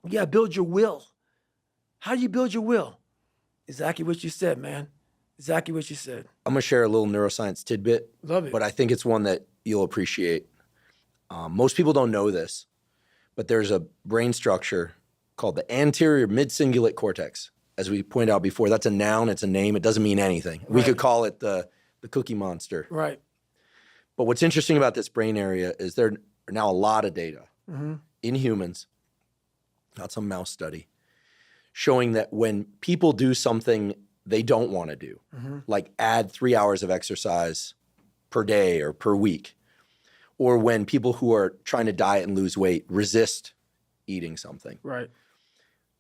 You got to build your will. How do you build your will? Exactly what you said, man. Exactly what you said. I'm going to share a little neuroscience tidbit. Love it. But I think it's one that you'll appreciate. Most people don't know this, but there's a brain structure called the anterior midcingulate cortex. As we pointed out before, that's a noun, it's a name, it doesn't mean anything. Right. We could call it the Cookie Monster. Right. But what's interesting about this brain area is there are now a lot of data in humans, not some mouse study, showing that when people do something they don't want to do, like add 3 hours of exercise per day or per week, or when people who are trying to diet and lose weight resist eating something. Right.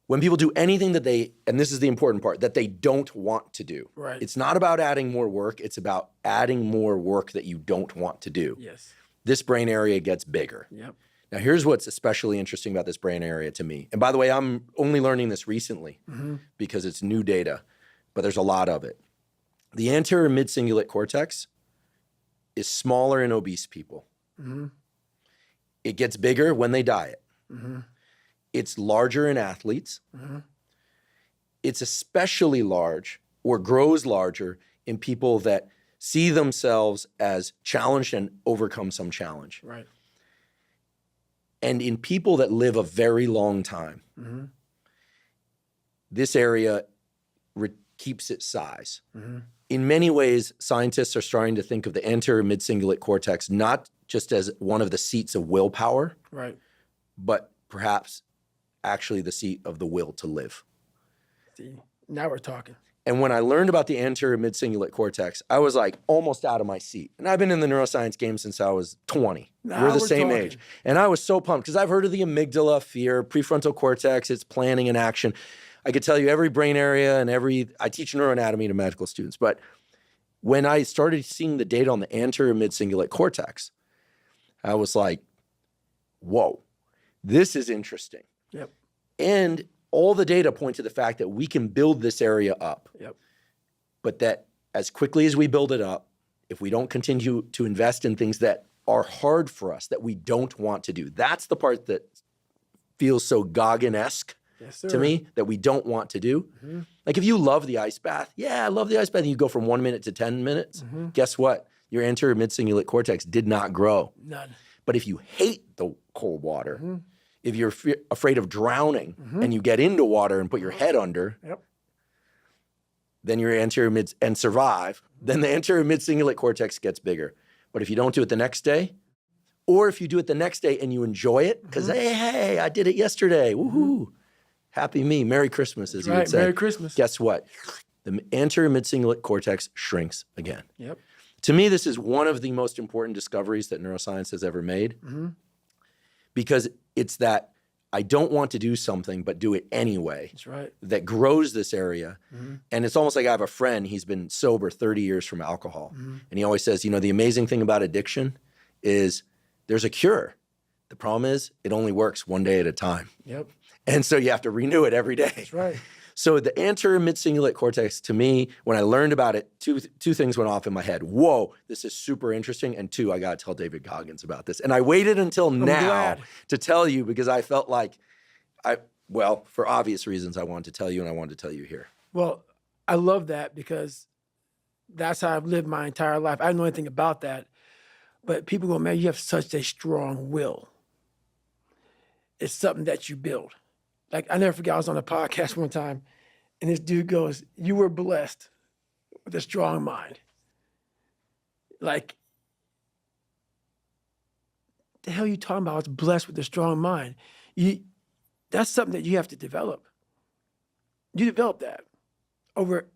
When people do anything that they, and this is the important part, that they don't want to do. Right. It's not about adding more work, it's about adding more work that you don't want to do. Yes. This brain area gets bigger. Yep. Now, here's what's especially interesting about this brain area to me. And by the way, I'm only learning this recently because it's new data, but there's a lot of it. The anterior midcingulate cortex is smaller in obese people. It gets bigger when they diet. It's larger in athletes. It's especially large or grows larger in people that see themselves as challenged and overcome some challenge. Right. And in people that live a very long time, this area keeps its size. In many ways, scientists are starting to think of the anterior midcingulate cortex not just as one of the seats of willpower, right, but perhaps actually the seat of the will to live. See, now we're talking. And when I learned about the anterior midcingulate cortex, I was like almost out of my seat. And I've been in the neuroscience game since I was 20. We're the same age. And I was so pumped because I've heard of the amygdala, fear, prefrontal cortex, it's planning and action. I could tell you every brain area and I teach neuroanatomy to medical students. But when I started seeing the data on the anterior midcingulate cortex, I was like, whoa, this is interesting. Yep. And all the data point to the fact that we can build this area up. Yep. But that as quickly as we build it up, if we don't continue to invest in things that are hard for us, that we don't want to do, that's the part that feels so Goggin-esque to me, that we don't want to do. Like if you love the ice bath, yeah, I love the ice bath, and you go from 1 minute to 10 minutes, guess what? Your anterior midcingulate cortex did not grow. None. But if you hate the cold water, if you're afraid of drowning and you get into water and put your head under, then your anterior and survive, then the anterior midcingulate cortex gets bigger. But if you don't do it the next day, or if you do it the next day and you enjoy it, because hey, I did it yesterday, woohoo, happy me, Merry Christmas, as you would say. Merry Christmas. Guess what? The anterior midcingulate cortex shrinks again. Yep. To me, this is one of the most important discoveries that neuroscience has ever made, because it's that I don't want to do something, but do it anyway. That's right. That grows this area. And it's almost like I have a friend, he's been sober 30 years from alcohol. And he always says, you know, the amazing thing about addiction is there's a cure. The problem is it only works one day at a time. Yep. And so you have to renew it every day. That's right. So the anterior midcingulate cortex, to me, when I learned about it, two things went off in my head. Whoa, this is super interesting. And two, I got to tell David Goggins about this. And I waited until now to tell you because I felt like, well, for obvious reasons, I wanted to tell you and I wanted to tell you here. Well, I love that because that's how I've lived my entire life. I don't know anything about that. But people go, man, you have such a strong will. It's something that you build. Like, I never forget, I was on a podcast one time, and this dude goes, you were blessed with a strong mind. Like, the hell are you talking about? I was blessed with a strong mind. That's something that you have to develop. You develop that over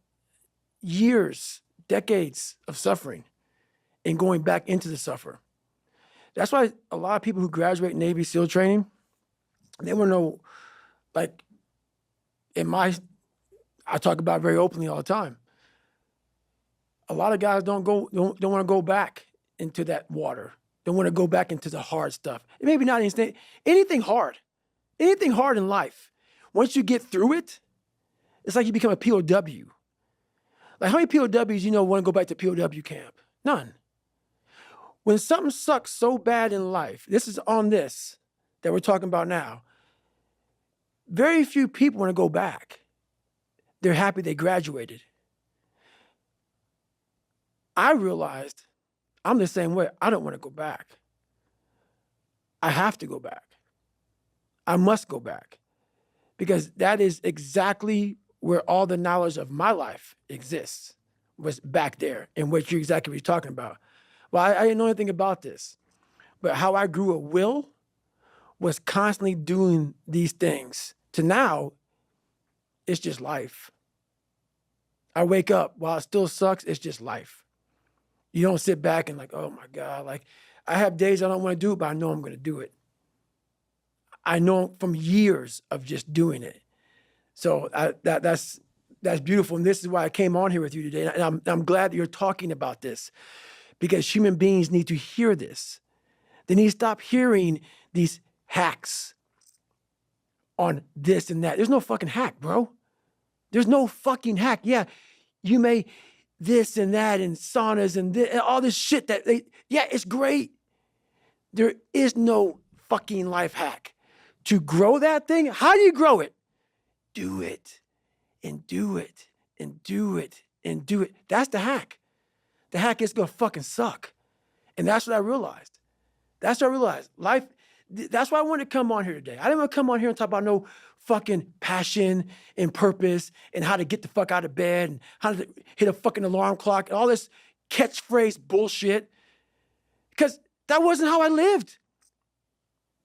years, decades of suffering and going back into the suffer. That's why a lot of people who graduate Navy SEAL training, they want to know, like, I talk about it very openly all the time. A lot of guys don't want to go back into that water. Don't want to go back into the hard stuff. Maybe not anything hard in life. Once you get through it, it's like you become a POW. Like, how many POWs you know want to go back to POW camp? None. When something sucks so bad in life, this is on this that we're talking about now, Very few people want to go back. They're happy they graduated. I realized I'm the same way. I don't want to go back. I have to go back. I must go back because that is exactly where all the knowledge of my life exists, was back there and what you're talking about. Well, I didn't know anything about this, but how I grew a will was constantly doing these things to now it's just life. I wake up while it still sucks. It's just life. You don't sit back and like, oh my God, like I have days I don't want to do it, but I know I'm going to do it. I know from years of just doing it. So that's beautiful. And this is why I came on here with you today. And I'm glad that you're talking about this because human beings need to hear this. They need to stop hearing these hacks on this and that. There's no fucking hack, bro. There's no fucking hack. Yeah, you may this and that and saunas and all this shit yeah, it's great. There is no fucking life hack. To grow that thing, how do you grow it? Do it and do it and do it and do it. That's the hack. The hack is gonna fucking suck. And that's what I realized. That's what I realized. Life, that's why I wanted to come on here today. I didn't want to come on here and talk about no fucking passion and purpose and how to get the fuck out of bed and how to hit a fucking alarm clock and all this catchphrase bullshit. Because that wasn't how I lived.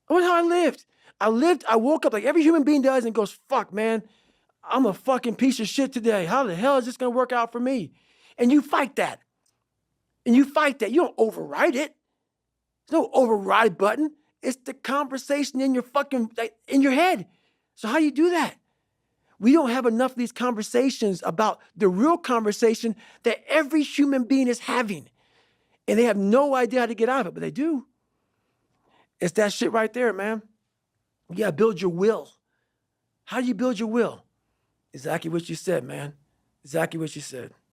That wasn't how I lived. I woke up like every human being does and goes, fuck, man, I'm a fucking piece of shit today. How the hell is this going to work out for me? And you fight that. And you fight that. You don't override it. There's no override button. It's the conversation in your fucking, in your head. So how do you do that? We don't have enough of these conversations about the real conversation that every human being is having. And they have no idea how to get out of it, but they do. It's that shit right there, man. You gotta build your will. How do you build your will? Exactly what you said, man. Exactly what you said.